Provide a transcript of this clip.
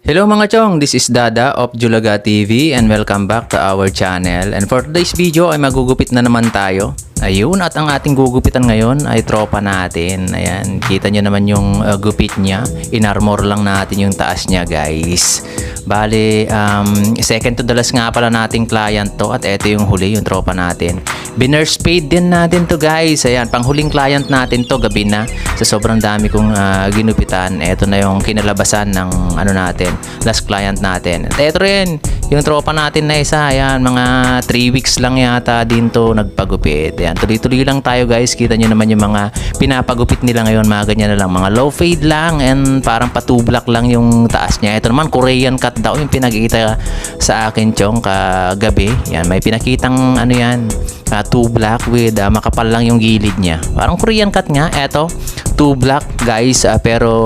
Hello mga chong, this is Dada of Julaga TV and welcome back to our channel. And for today's video ay magugupit na naman tayo. Ayun, at ang ating gugupitan ngayon ay tropa natin. Ayan, kita nyo naman yung gupit niya. In-armor lang natin yung taas niya, guys. Bale, second to the last nga pala nating client to. At eto yung huli, yung tropa natin. Binurse paid din natin to, guys. Ayan, panghuling client natin to gabi na. Sa sobrang dami kong ginupitan. Eto na yung kinalabasan ng ano natin, last client natin. At eto rin, yung tropa natin na isa. Ayan, mga 3 weeks lang yata din to nagpagupit. Ayan, tuloy-tuloy lang tayo, guys. Kita nyo naman yung mga pinapagupit nila ngayon. Mga ganyan na lang. Mga low fade lang and parang patublock lang yung taas niya. Ito naman, Korean cut daw yung pinakita sa akin, chong, kagabi. Yan, may pinakitang ano yan, 2 black with makapal lang yung gilid niya. Parang Korean cut nga. Eto, 2 black, guys. Pero